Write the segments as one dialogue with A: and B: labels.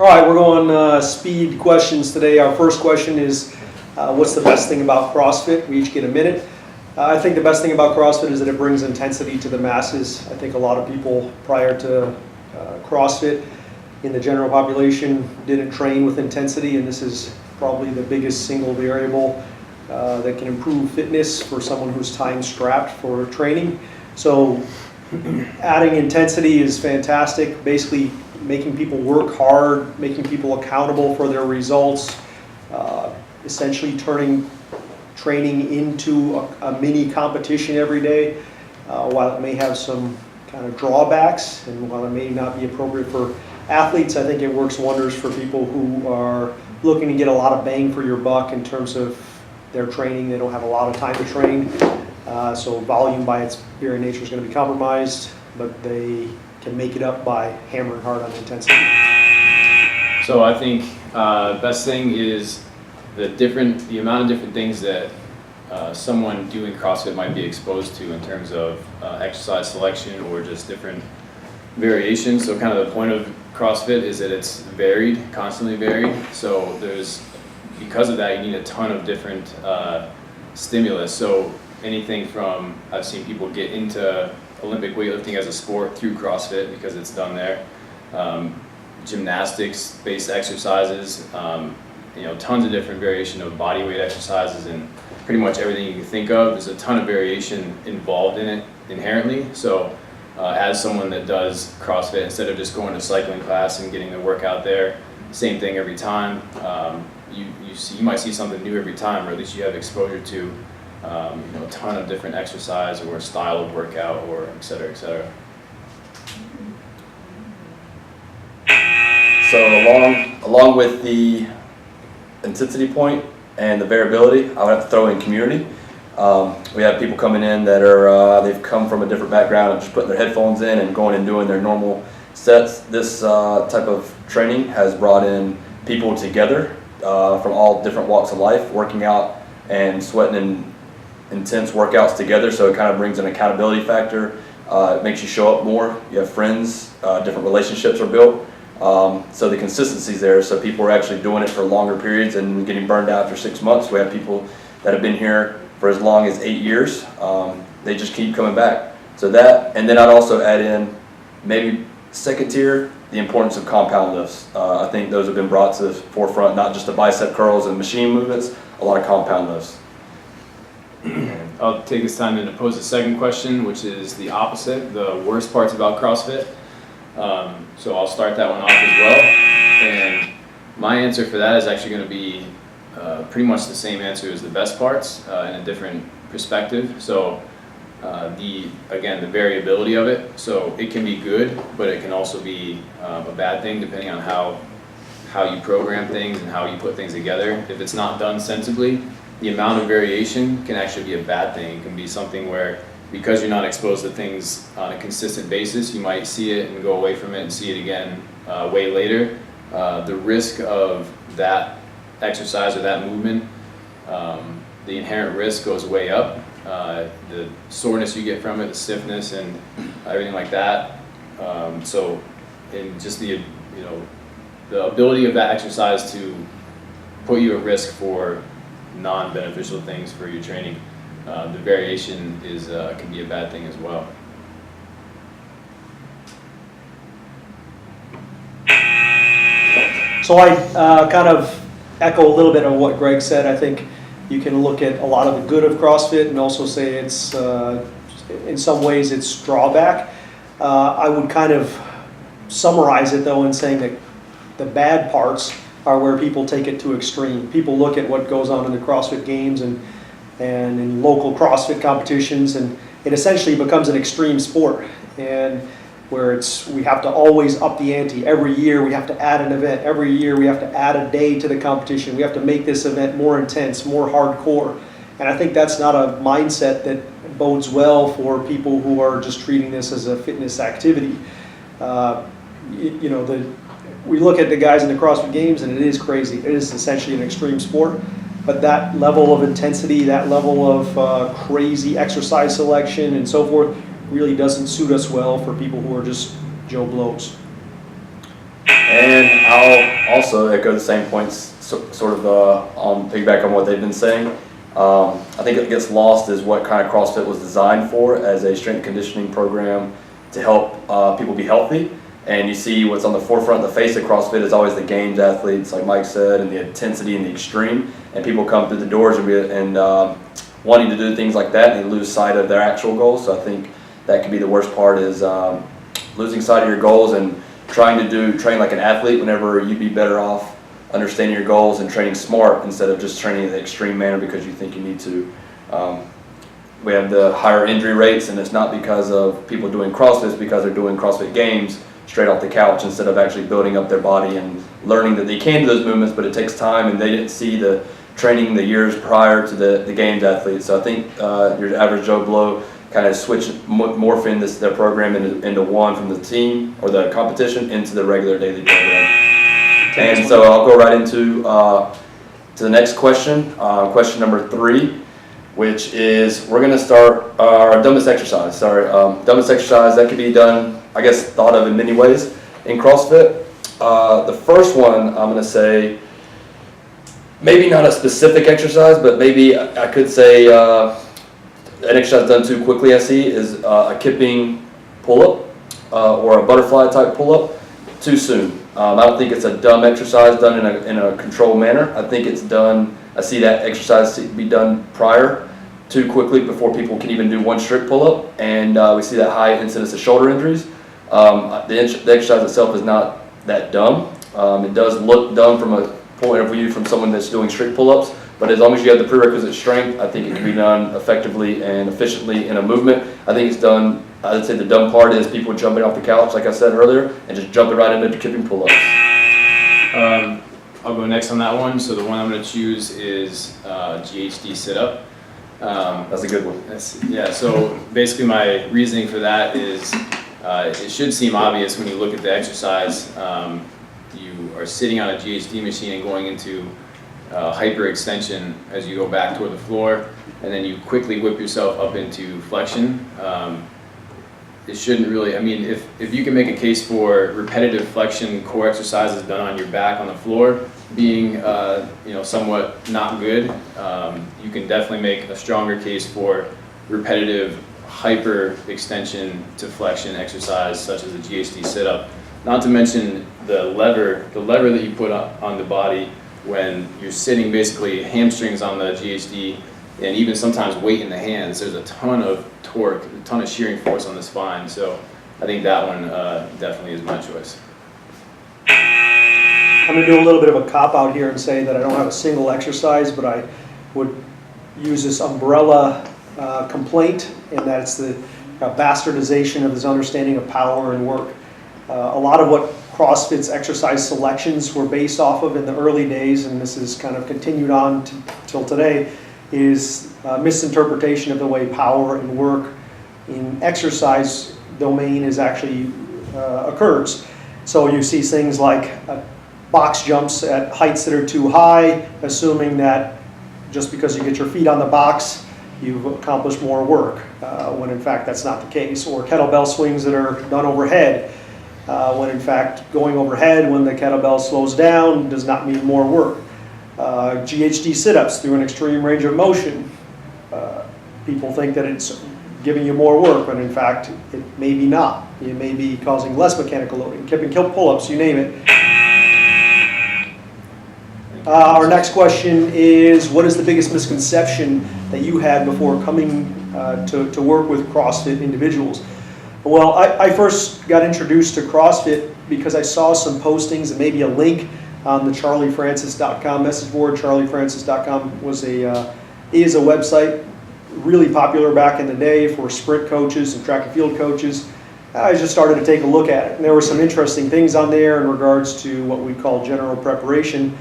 A: right, we're going speed questions today. Our first question is, what's the best thing about CrossFit? We each get a minute. I think the best thing about CrossFit is that it brings intensity to the masses. I think a lot of people prior to CrossFit in the general population didn't train with intensity, and this is probably the biggest single variable that can improve fitness for someone who's time strapped for training. So adding intensity is fantastic. Basically making people work hard, making people accountable for their results, essentially turning training into a mini competition every day. While it may have some kind of drawbacks and while it may not be appropriate for athletes, I think it works wonders for people who are looking to get a lot of bang for your buck in terms of their training. They don't have a lot of time to train, so volume by its very nature is going to be compromised, but they can make it up by hammering hard on intensity.
B: So I think best thing is the amount of different things that someone doing CrossFit might be exposed to in terms of exercise selection or just different variations. So kind of the point of CrossFit is that it's varied, constantly varied. So because of that, you need a ton of different stimulus. So anything from, I've seen people get into Olympic weightlifting as a sport through CrossFit because it's done there. Gymnastics-based exercises, tons of different variation of body weight exercises and pretty much everything you can think of. There's a ton of variation involved in it inherently. So as someone that does CrossFit, instead of just going to cycling class and getting the workout there, same thing every time, you might see something new every time, or at least you have exposure to a ton of different exercise or style of workout, or et cetera, et cetera.
C: So along with the intensity point and the variability, I would have to throw in community. We have people coming in that are they've come from a different background and just putting their headphones in and going and doing their normal sets. This type of training has brought in people together from all different walks of life, working out and sweating in intense workouts together. So it kind of brings an accountability factor. It makes you show up more. You have friends, different relationships are built. So the consistency's there, so people are actually doing it for longer periods and getting burned out after 6 months. We have people that have been here for as long as 8 years. They just keep coming back. So that, and then I'd also add in maybe second tier, the importance of compound lifts. I think those have been brought to the forefront, not just the bicep curls and machine movements, a lot of compound lifts.
B: I'll take this time to pose a second question, which is the opposite, the worst parts about CrossFit. So I'll start that one off as well. And my answer for that is actually going to be pretty much the same answer as the best parts in a different perspective. So the variability of it. So it can be good, but it can also be a bad thing depending on how you program things and how you put things together. If it's not done sensibly, the amount of variation can actually be a bad thing. It can be something where, because you're not exposed to things on a consistent basis, you might see it and go away from it and see it again way later. The risk of that exercise or that movement, the inherent risk goes way up. The soreness you get from it, the stiffness and everything like that. And just the ability of that exercise to put you at risk for non-beneficial things for your training. The variation can be a bad thing as well.
A: So I kind of echo a little bit of what Greg said. I think you can look at a lot of the good of CrossFit and also say it's, in some ways, its drawback. I would kind of summarize it though in saying that the bad parts are where people take it to extreme. People look at what goes on in the CrossFit Games and in local CrossFit competitions, and it essentially becomes an extreme sport, and where we have to always up the ante. Every year we have to add an event. Every year we have to add a day to the competition. We have to make this event more intense, more hardcore. And I think that's not a mindset that bodes well for people who are just treating this as a fitness activity. We look at the guys in the CrossFit Games and it is crazy. It is essentially an extreme sport. But that level of intensity, that level of crazy exercise selection and so forth really doesn't suit us well for people who are just Joe Blows.
C: And I'll also echo the same points, sort of on piggyback on what they've been saying. I think it gets lost is what kind of CrossFit was designed for as a strength conditioning program to help people be healthy. And you see what's on the forefront, the face of CrossFit is always the games athletes, like Mike said, and the intensity and the extreme. And people come through the doors and wanting to do things like that, and they lose sight of their actual goals. So I think that could be the worst part is losing sight of your goals and trying to train like an athlete whenever you'd be better off understanding your goals and training smart instead of just training in the extreme manner because you think you need to. We have the higher injury rates, and it's not because of people doing CrossFit, it's because they're doing CrossFit games straight off the couch instead of actually building up their body and learning that they can do those movements, but it takes time, and they didn't see the training the years prior to the games athletes. So I think your average Joe Blow kind of morphing their program into one from the team or the competition into the regular daily program. And so I'll go right into to the next question, question number 3, which is we're going to start our dumbest exercise. Dumbest exercise that could be done, I guess, thought of in many ways in CrossFit. The first one I'm going to say, maybe not a specific exercise, but maybe I could say an exercise done too quickly, I see, is a kipping pull-up or a butterfly type pull-up too soon. I don't think it's a dumb exercise done in a controlled manner. I think it's done, I see that exercise be done prior too quickly before people can even do one strict pull-up, and we see that high incidence of shoulder injuries. The exercise itself is not that dumb. It does look dumb from a point of view from someone that's doing strict pull-ups, but as long as you have the prerequisite strength, I think it can be done effectively and efficiently in a movement. I think it's done, I'd say the dumb part is people jumping off the couch, like I said earlier, and just jumping right into kipping pull-ups.
B: I'll go next on that one. So the one I'm going to choose is GHD sit-up.
C: That's a good one.
B: Yeah, so basically my reasoning for that is it should seem obvious when you look at the exercise. You are sitting on a GHD machine and going into hyperextension as you go back toward the floor, and then you quickly whip yourself up into flexion. It shouldn't really, I mean, if you can make a case for repetitive flexion core exercises done on your back on the floor being somewhat not good, you can definitely make a stronger case for repetitive hyper extension to flexion exercise such as a GHD sit-up. Not to mention the lever that you put on the body when you're sitting, basically hamstrings on the GHD, and even sometimes weight in the hands. There's a ton of torque, a ton of shearing force on the spine. So I think that one definitely is my choice.
A: I'm going to do a little bit of a cop-out here and say that I don't have a single exercise, but I would use this umbrella complaint, and that it's the bastardization of this understanding of power and work. A lot of what CrossFit's exercise selections were based off of in the early days, and this is kind of continued on till today, is a misinterpretation of the way power and work in exercise domain is actually occurs. So you see things like box jumps at heights that are too high, assuming that just because you get your feet on the box, you've accomplished more work, when in fact that's not the case. Or kettlebell swings that are done overhead, when in fact going overhead when the kettlebell slows down does not mean more work. GHD sit-ups through an extreme range of motion. People think that it's giving you more work, when in fact it may be not. It may be causing less mechanical loading. Kip and kill pull-ups, you name it. Our next question is, what is the biggest misconception that you had before coming to work with CrossFit individuals? Well, I first got introduced to CrossFit because I saw some postings and maybe a link on the charliefrancis.com message board. charliefrancis.com is a website really popular back in the day for sprint coaches and track and field coaches. I just started to take a look at it, and there were some interesting things on there in regards to what we call general preparation.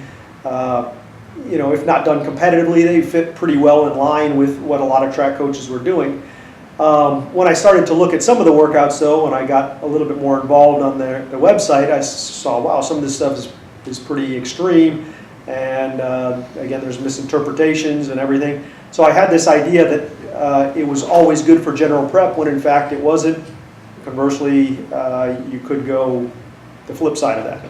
A: If not done competitively, they fit pretty well in line with what a lot of track coaches were doing. When I started to look at some of the workouts, though, when I got a little bit more involved on the website, I saw, wow, some of this stuff is pretty extreme, and again, there's misinterpretations and everything. So I had this idea that it was always good for general prep, when in fact it wasn't. Conversely, you could go the flip side of that.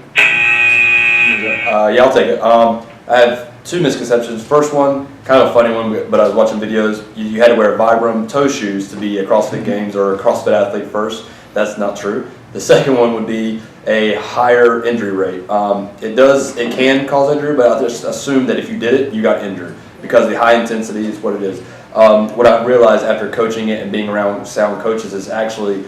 C: Yeah, I'll take it. I have two misconceptions. First one, kind of a funny one, but I was watching videos. You had to wear Vibram toe shoes to be a CrossFit Games or a CrossFit athlete first. That's not true. The second one would be a higher injury rate. It can cause injury, but I just assume that if you did it, you got injured because the high intensity is what it is. What I realized after coaching it and being around sound coaches is actually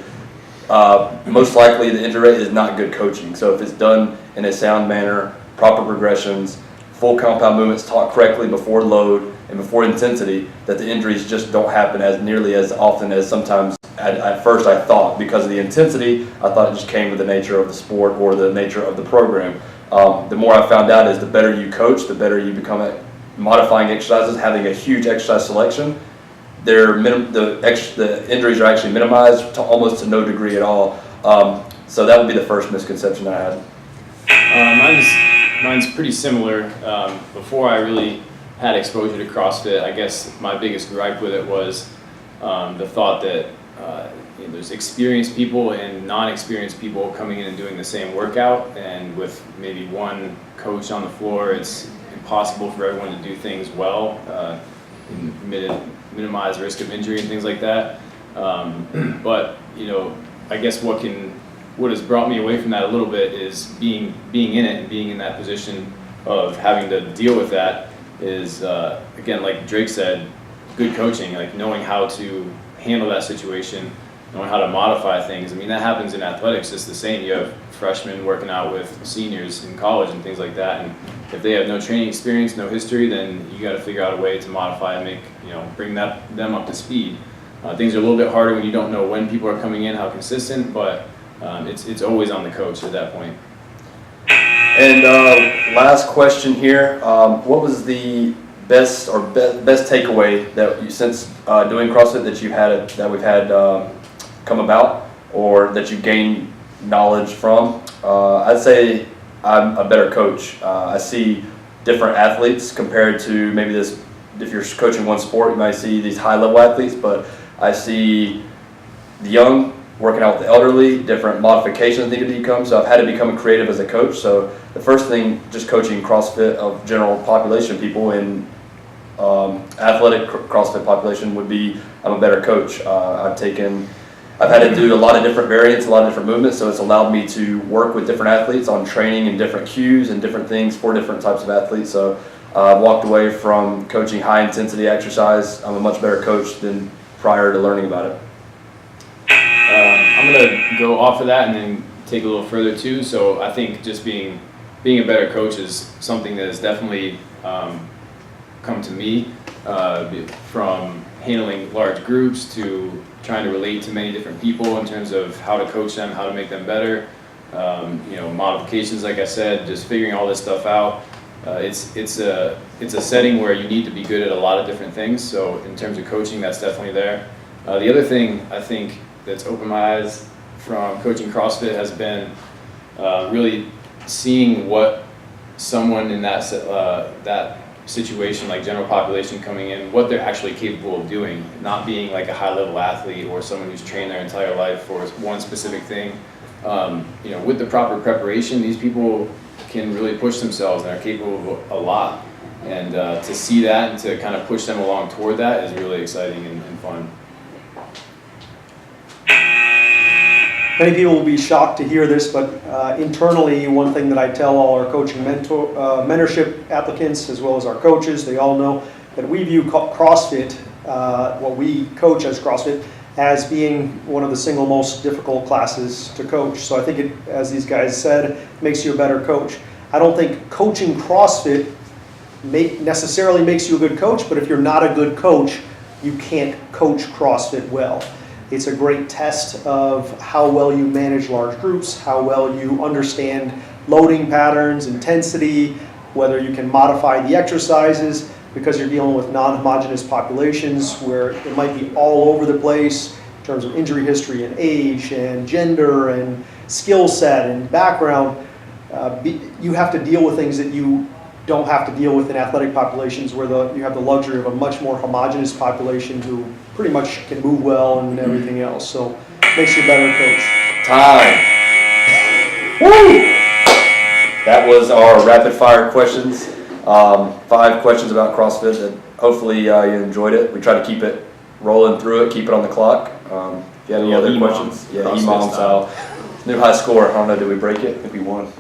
C: most likely the injury rate is not good coaching. So if it's done in a sound manner, proper progressions, full compound movements taught correctly before load and before intensity, that the injuries just don't happen as nearly as often as sometimes at first I thought. Because of the intensity, I thought it just came with the nature of the sport or the nature of the program. The more I found out is the better you coach, the better you become at modifying exercises, having a huge exercise selection. The injuries are actually minimized to almost to no degree at all. So that would be the first misconception I had.
B: Mine's pretty similar. Before I really had exposure to CrossFit, I guess my biggest gripe with it was the thought that there's experienced people and non-experienced people coming in and doing the same workout, and with maybe one coach on the floor, it's impossible for everyone to do things well, and minimize risk of injury and things like that. But I guess what has brought me away from that a little bit is being in it and being in that position of having to deal with that is, again, like Drake said, good coaching, like knowing how to handle that situation, knowing how to modify things. I mean, that happens in athletics just the same. You have freshmen working out with seniors in college and things like that, and if they have no training experience, no history, then you got to figure out a way to modify and make, bring them up to speed. Things are a little bit harder when you don't know when people are coming in, how consistent, but it's always on the coach at that point.
C: And last question here: what was the best takeaway that you, since doing CrossFit, that we've had come about, or that you gained knowledge from? I'd say I'm a better coach. I see different athletes compared to maybe this. If you're coaching one sport, you might see these high-level athletes, but I see the young working out with the elderly, different modifications need to become. So I've had to become creative as a coach. So the first thing, just coaching CrossFit of general population people in athletic CrossFit population, would be I'm a better coach. I've had to do a lot of different variants, a lot of different movements, so it's allowed me to work with different athletes on training and different cues and different things for different types of athletes. So I've walked away from coaching high intensity exercise. I'm a much better coach than prior to learning about it.
B: I'm going to go off of that and then take a little further too. So I think just being a better coach is something that has definitely come to me from handling large groups to trying to relate to many different people in terms of how to coach them, how to make them better. Modifications, like I said, just figuring all this stuff out. It's a setting where you need to be good at a lot of different things. So in terms of coaching, that's definitely there. The other thing I think that's opened my eyes from coaching CrossFit has been really seeing what someone in that situation, like general population coming in, what they're actually capable of doing, not being like a high-level athlete or someone who's trained their entire life for one specific thing. With the proper preparation, these people can really push themselves and are capable of a lot. And to see that and to kind of push them along toward that is really exciting and fun.
A: Many people will be shocked to hear this, but internally, one thing that I tell all our coaching mentorship applicants, as well as our coaches, they all know that we view CrossFit, what we coach as CrossFit, as being one of the single most difficult classes to coach. So I think it, as these guys said, makes you a better coach. I don't think coaching CrossFit necessarily makes you a good coach, but if you're not a good coach, you can't coach CrossFit well. It's a great test of how well you manage large groups, how well you understand loading patterns, intensity, whether you can modify the exercises, because you're dealing with non-homogeneous populations where it might be all over the place in terms of injury history and age and gender and skill set and background. You have to deal with things that you don't have to deal with in athletic populations, where you have the luxury of a much more homogeneous population who pretty much can move well and everything else. So it makes you a better coach.
C: Time. Woo! that was our rapid fire questions. 5 questions about CrossFit that hopefully you enjoyed it. We try to keep it rolling through it, keep it on the clock. If you have any other
B: EMOM,
C: questions, yeah,
B: CrossFit
C: EMOM
B: style.
C: style. New high score. I don't know, did we break it? I think we won.